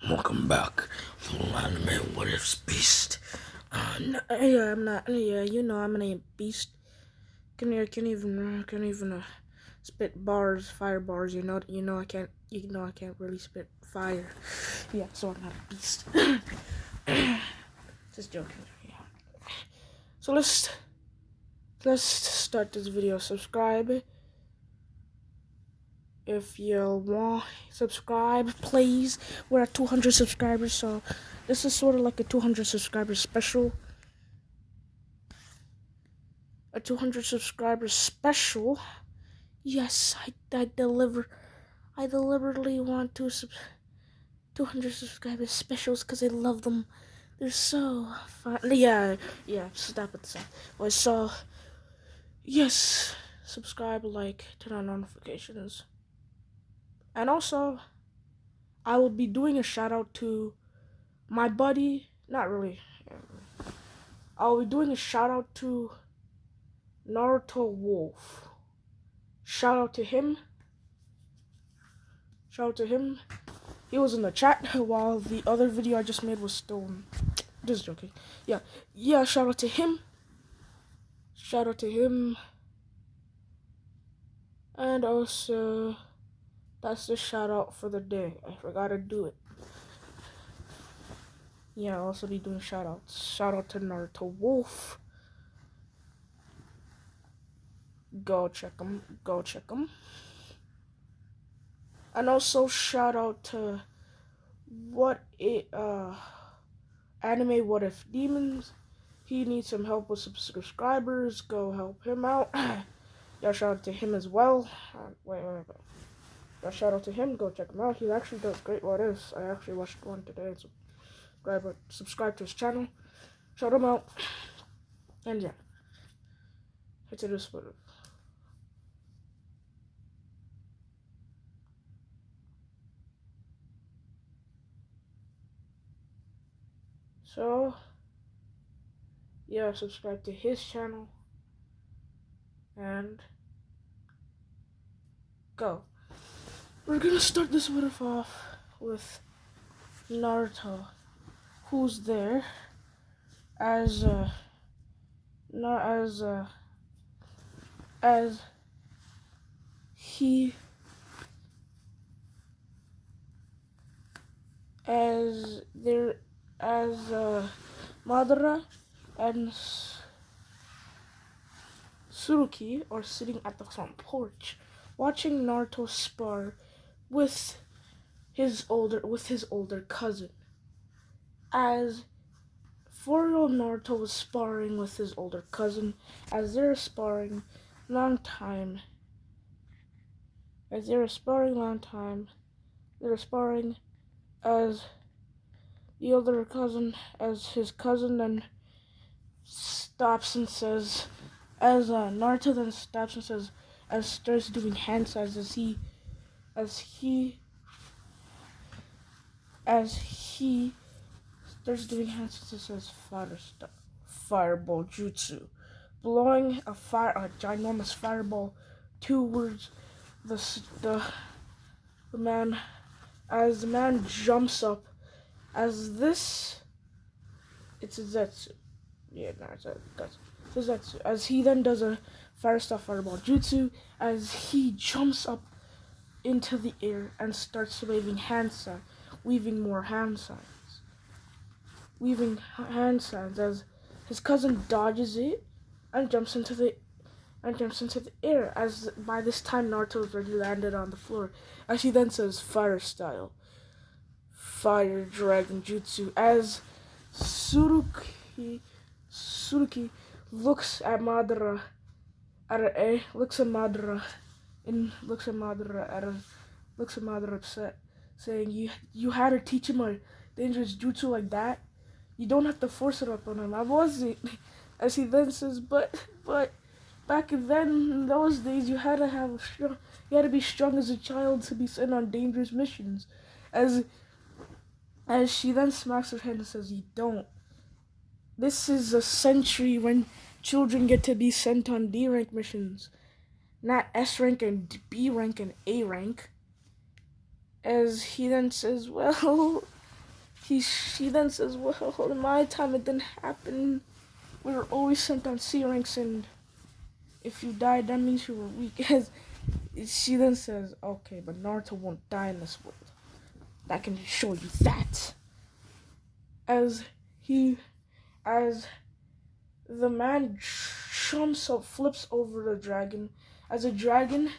Welcome back to Anime What If's Beast. I'm not. Yeah, I'm a beast. Can even spit bars, fire bars. I can't really spit fire. Yeah, so I'm not a beast. Just joking. Yeah. So let's start this video. Subscribe if you want. Subscribe, please. We're at 200 subscribers, so this is sort of like a 200 subscribers special. A 200 subscribers special. Yes, I deliberately want 200 subscribers specials because I love them. They're so fun. Yeah. Stop it. Well, so yes, subscribe, like, turn on notifications, and also I will be doing a shout out to my buddy. Not really. I'll be doing a shout out to Naruto Wolf. Shout out to him. He was in the chat while the other video I just made was still. Just joking. Yeah. Shout out to him. And also, that's the shout out for the day. I forgot to do it. Yeah, I'll also be doing shout outs. Shout out to Naruto Wolf. Go check him. And also shout out to Anime What If Demons. He needs some help with some subscribers. Go help him out. Yeah, shout out to him as well. Wait. Yeah, shout out to him. Go check him out. He actually does great what ifs. I actually watched one today. So subscribe to his channel. Shout him out. And yeah. Hit to this one. So, yeah, subscribe to his channel. And go. We're gonna start this video off with Naruto, who's there as Madera and Tsuruki are sitting at the front porch, watching Naruto spar with his older cousin. As 4-year-old Naruto was sparring with his older cousin, as they were sparring long time. As the older cousin, as his cousin then stops and says, Naruto then stops and says, as starts doing hand signs as he starts doing hand signs and says, fireball jutsu, blowing a ginormous fireball towards the man. As the man jumps up, it's a Zetsu. Yeah, no, it's a Zetsu. As he then does a fireball jutsu, as he jumps up into the air and starts weaving more hand signs, as his cousin dodges it and jumps into the air. As by this time Naruto has already landed on the floor, as he then says fire dragon jutsu, as Tsuruki looks at Madara upset, saying, you had to teach him a dangerous jutsu like that? You don't have to force it up on him. I wasn't. As he then says, but back then, in those days, you had to be strong as a child to be sent on dangerous missions. As she then smacks her hand and says, you don't. This is a century when children get to be sent on D rank missions, not S rank and B rank and A rank. As he then says, well, She then says, well, in my time it didn't happen. We were always sent on C ranks, and if you died, that means you were weak. As she then says, okay, but Naruto won't die in this world. I can show you that. As he, as the man jumps up, flips over the dragon, as the dragon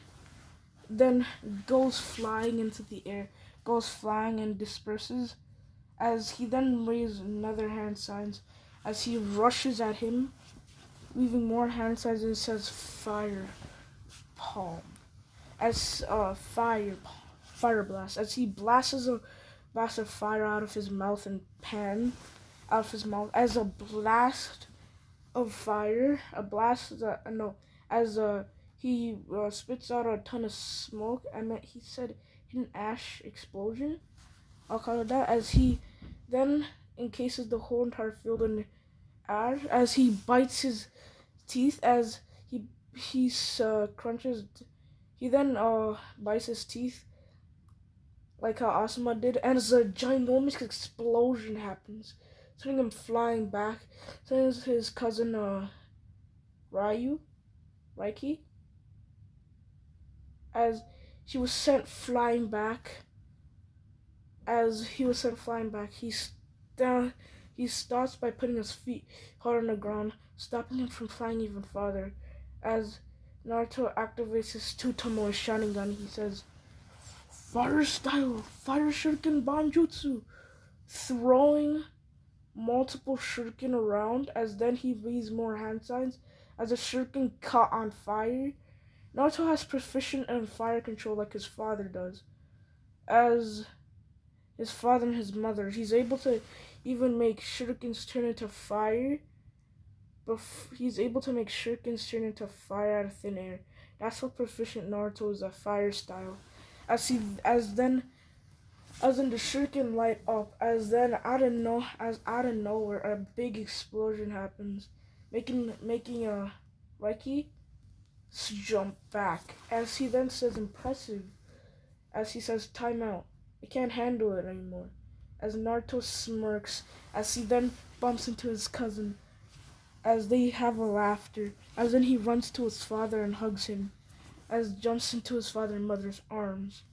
then goes flying into the air, goes flying and disperses, as he then raises another hand signs, as he rushes at him, leaving more hand signs, and says fire palm. As fire blast, as he blasts a blast of fire out of his mouth and pan out of his mouth, as a blast of fire, a blast that no, as he spits out a ton of smoke. I meant he said hidden ash explosion. I'll call it that. As he then encases the whole entire field in ash, as he bites his teeth, as he crunches. He then bites his teeth like how Asuma did, and as a ginormous explosion happens, sending him flying back. Sends his cousin Raiki, as he was sent flying back. As he was sent flying back, he starts by putting his feet hard on the ground, stopping him from flying even farther. As Naruto activates his Tutomo Sharingan, he says, Fire style, fire shuriken banjutsu, throwing multiple shuriken around, as then he reads more hand signs, as a shuriken caught on fire. Naruto has proficient in fire control like his father does. As his father and his mother, he's able to even make shurikens turn into fire. But he's able to make shurikens turn into fire out of thin air. That's how proficient Naruto is at fire style. As in the shuriken light up, as then out of nowhere a big explosion happens, making Raiki jump back. As he then says impressive, as he says timeout, I can't handle it anymore. As Naruto smirks, as he then bumps into his cousin, as they have a laughter, as then he runs to his father and hugs him, as jumps into his father and mother's arms.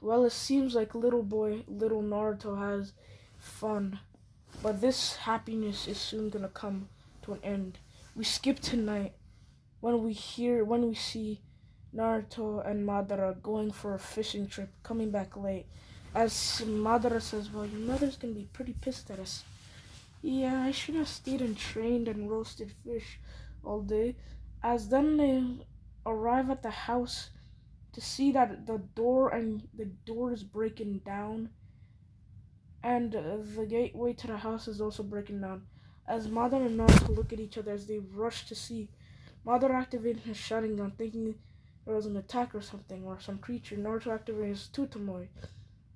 Well, it seems like little Naruto has fun, but this happiness is soon gonna come to an end. We skip tonight when we see Naruto and Madara going for a fishing trip, coming back late. As Madara says, well, your mother's gonna be pretty pissed at us. Yeah, I should have stayed and trained and roasted fish all day. As then they arrive at the house to see that the door is breaking down, and the gateway to the house is also breaking down. As Madara and Naruto look at each other as they rush to see, Madara activating his Sharingan, thinking there was an attack or something, or some creature. Naruto activating his Tutomo,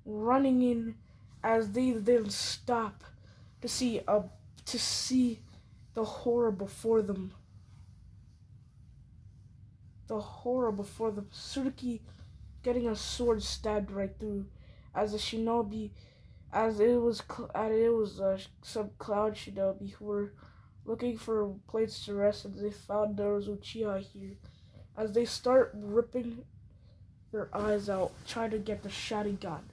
running in, as they then stop to see the horror before them. The horror before them. Tsurugi getting a sword stabbed right through, as a shinobi, as it was some cloud shinobi who were looking for a place to rest, and they found there was Uchiha here. As they start ripping their eyes out, trying to get the Sharingan.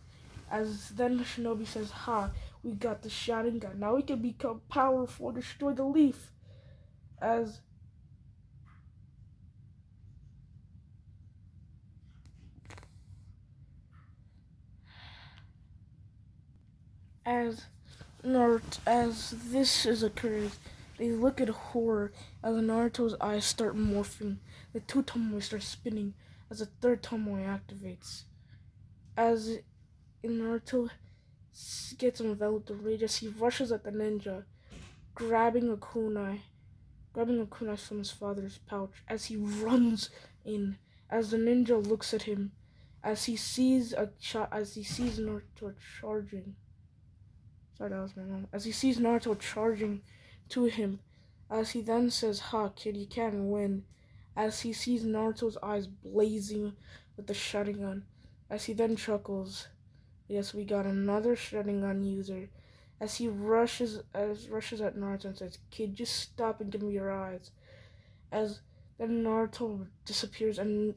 As then the shinobi says, ha, we got the Sharingan. Now we can become powerful, destroy the leaf. As this is occurring, they look at horror as Naruto's eyes start morphing. The two tomoe start spinning as the third tomoe activates. As Naruto gets enveloped in rage, as he rushes at the ninja, grabbing a kunai from his father's pouch, as he runs in, as the ninja looks at him, as he sees Naruto charging. Sorry, that was my mom. As he sees Naruto charging to him, as he then says, ha, kid, you can't win. As he sees Naruto's eyes blazing with the Sharingan, as he then chuckles, Yes, we got another Sharingan user as he rushes at Naruto and says, "Kid, just stop and give me your eyes." As then Naruto disappears and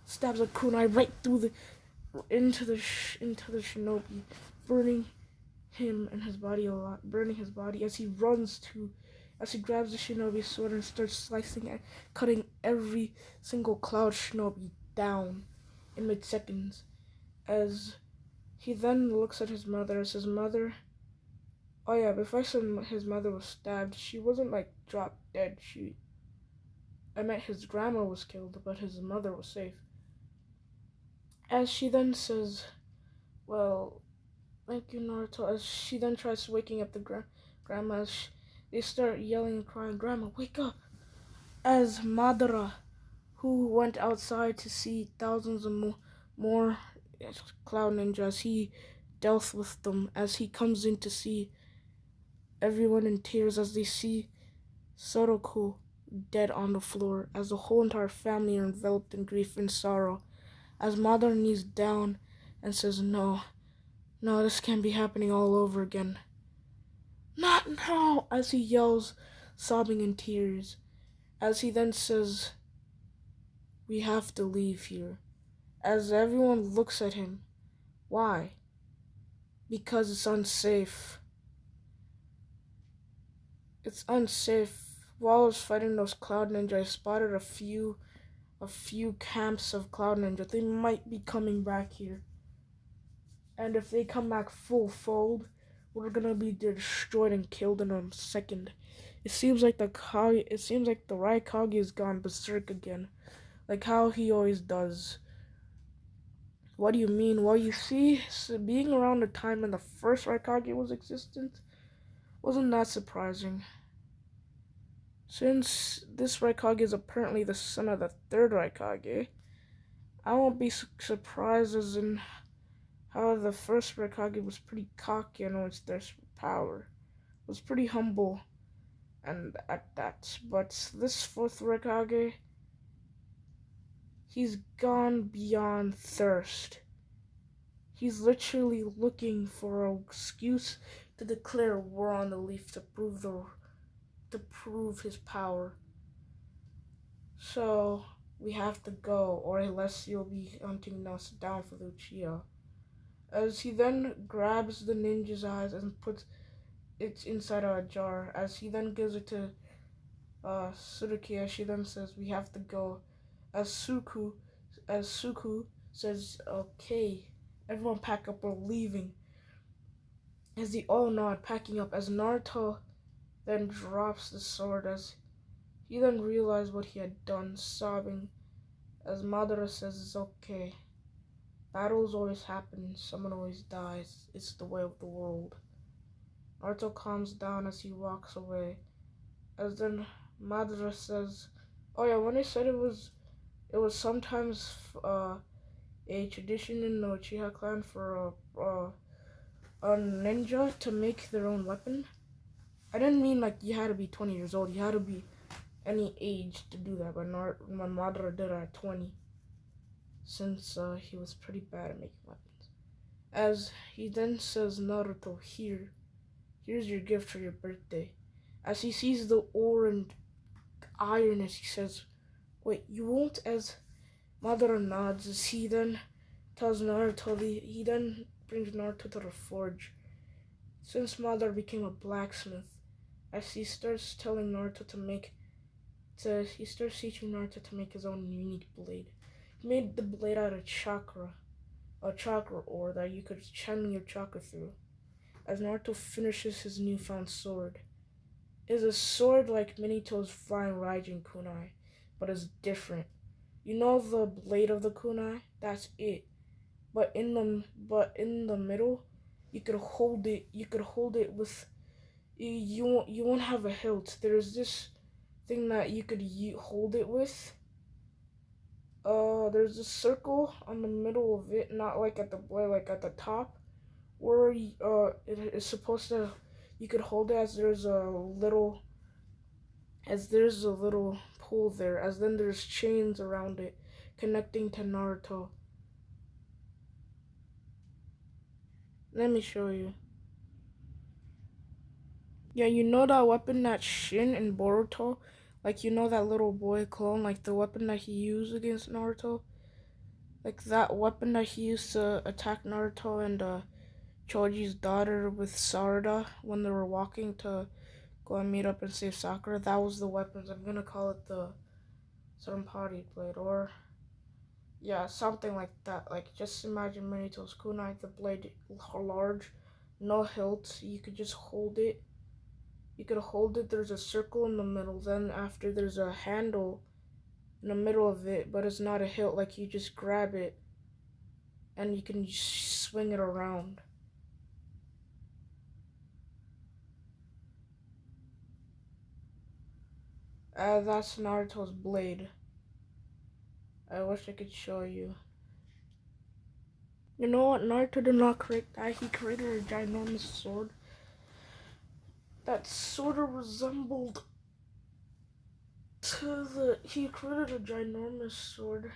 stabs a kunai right through the into the shinobi, burning him and his body a lot, burning his body as he runs to, as he grabs the shinobi sword and starts slicing and cutting every single cloud shinobi down in mid-seconds. As he then looks at his mother as his mother, oh yeah, before I said his mother was stabbed, she wasn't like dropped dead. I meant his grandma was killed, but his mother was safe. As she then says, well, thank you, Naruto. As she then tries waking up the grandma, they start yelling and crying, "Grandma, wake up!" As Madera, who went outside to see thousands of more Cloud Ninjas, he dealt with them as he comes in to see everyone in tears as they see Soroku dead on the floor, as the whole entire family are enveloped in grief and sorrow. As Madara kneels down and says, "No, no, this can't be happening all over again. Not now," as he yells, sobbing in tears. As he then says, "We have to leave here." As everyone looks at him. Why? Because it's unsafe. It's unsafe. While I was fighting those Cloud Ninja, I spotted a few camps of Cloud Ninja. They might be coming back here. And if they come back full fold, we're gonna be destroyed and killed in a second. It seems like the Raikage has gone berserk again, like how he always does. What do you mean? Well, you see, so being around the time when the first Raikage was existent wasn't that surprising. Since this Raikage is apparently the son of the third Raikage, I won't be surprised as in how the first Raikage was pretty cocky and its thirst for power. Was pretty humble and at that. But this fourth Raikage, he's gone beyond thirst. He's literally looking for an excuse to declare war on the Leaf to prove his power. So we have to go, or else you'll be hunting us down for the Uchiha. As he then grabs the ninja's eyes and puts it inside a jar, as he then gives it to Tsuruki, she then says, "We have to go." As Suku says, "Okay, everyone pack up, we're leaving." As they all nod, packing up, as Naruto then drops the sword, as he then realized what he had done, sobbing, as Madara says, "It's okay. Battles always happen, someone always dies. It's the way of the world." Naruto calms down as he walks away. As then Madara says, "Oh yeah, when I said it was sometimes a tradition in the Uchiha clan for a ninja to make their own weapon. I didn't mean like you had to be 20 years old. You had to be any age to do that. But Madara did it at 20, since he was pretty bad at making weapons." As he then says, "Naruto, here's your gift for your birthday." As he sees the ore and iron, as he says, "Wait, you won't?" As Madara nods, as he then tells Naruto, he then brings Naruto to the forge. Since Madara became a blacksmith, as he starts telling Naruto he starts teaching Naruto to make his own unique blade. He made the blade out of a chakra ore that you could channel your chakra through. As Naruto finishes his newfound sword, it is a sword like Minato's flying Raijin kunai, but it's different. You know the blade of the kunai? That's it. But in the middle, you could hold it. You could hold it with. You won't have a hilt. There's this thing that you could hold it with. There's a circle on the middle of it, not like at the blade, like at the top, where it is supposed to. You could hold it as there's a little pool there, as then there's chains around it connecting to Naruto. Let me show you. Yeah, you know that weapon that Shin in Boruto? Like, you know that little boy clone? Like, the weapon that he used against Naruto? Like, that weapon that he used to attack Naruto and Choji's daughter with Sarada when they were walking to go and meet up and save Sakura? That was the weapons. I'm gonna call it the Senpari blade, or yeah, something like that. Like, just imagine Minato's kunai, the blade large, no hilt. You could just hold it. You could hold it. There's a circle in the middle. Then after there's a handle in the middle of it, but it's not a hilt. Like, you just grab it and you can swing it around. That's Naruto's blade. I wish I could show you. You know what? Naruto did not create that. He created a ginormous sword that sort of resembled he created a ginormous sword,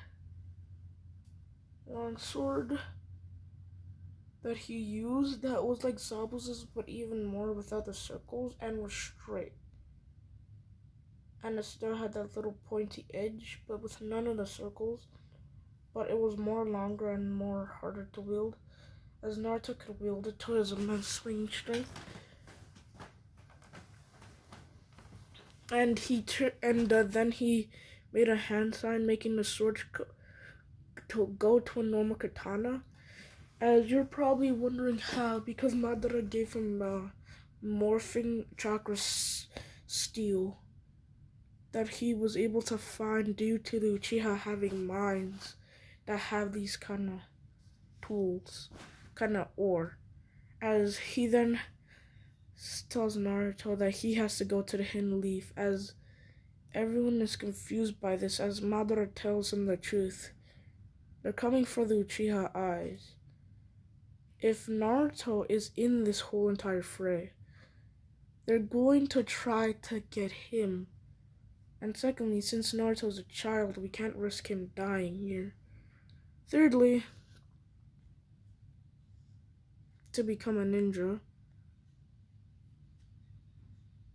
long sword that he used that was like Zabuz's but even more without the circles and was straight. And it still had that little pointy edge but with none of the circles. But it was more longer and more harder to wield, as Naruto could wield it to his immense swinging strength. And then he made a hand sign making the sword go to a normal katana. As you're probably wondering how, because Madera gave him morphing chakra steel that he was able to find due to the Uchiha having minds that have these kind of tools, kind of ore. As he then tells Naruto that he has to go to the Hidden Leaf, as everyone is confused by this, as Madara tells him the truth. They're coming for the Uchiha eyes. If Naruto is in this whole entire fray, they're going to try to get him. And secondly, since Naruto's a child, we can't risk him dying here. Thirdly, to become a ninja,